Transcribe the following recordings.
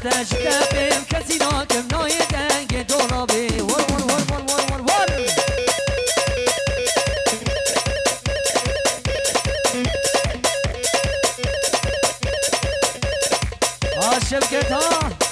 تشتاقم کسی ناکم نای دنگ دولابه ور ور ور ور ور ور ور شبکت ها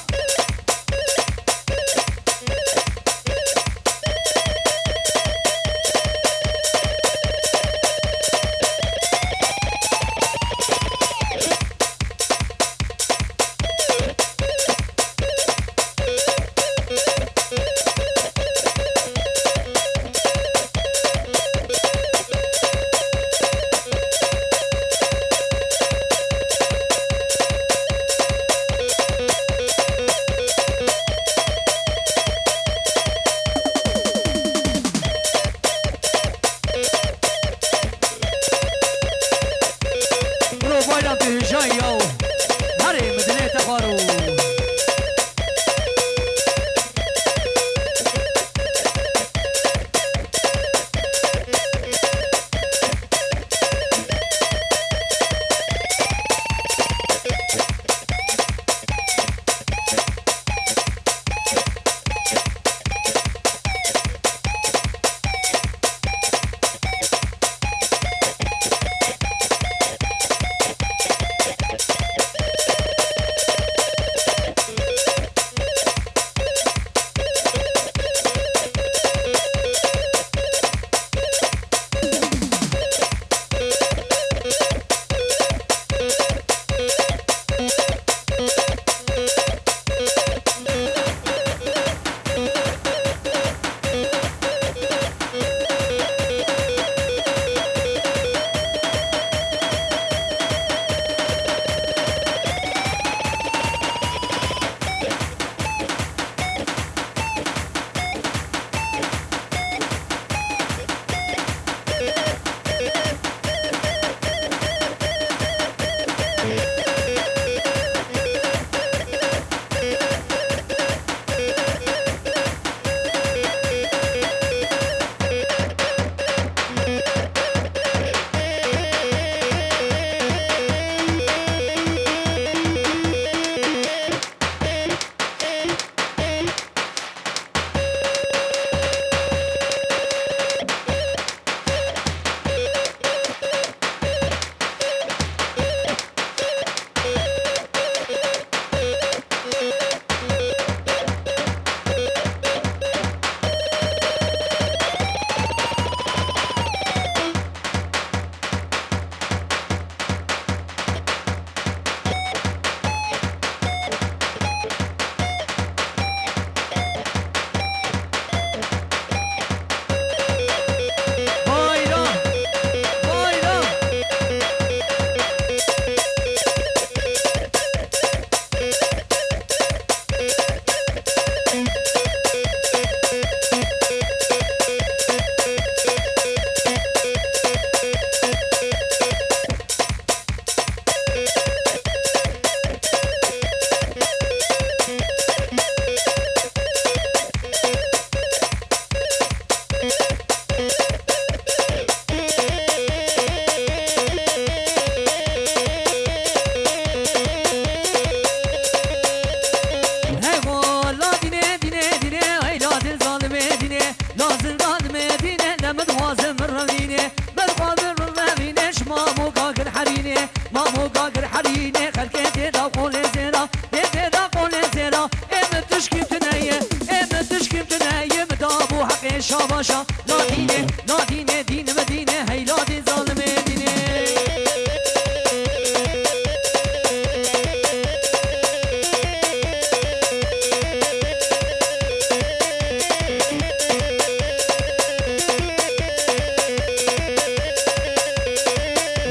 شاباشا نادینه نادینه دین مدینه هیلاد ظالم دینه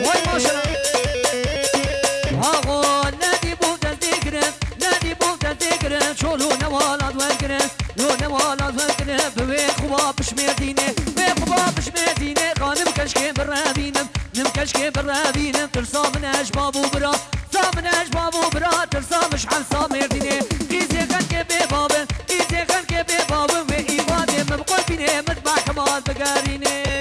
وای ماشاءالله آقا ندی بود از دیگرم ندی بود از دیگرم چولو نوالاد ورگرم نو نوالاد ورگرم به خوبا بشمردینه به خوبا بشمردینه خانم کشکه برابینم نم کشکه برابینم ترسا من اجبابو برا سامن اجبابو برا ترسا مش حلسا مردینه ایزی خلقه به بابن ایزی خلقه به بابن و ایواده مبقل بینه مدبع کمال بگارینه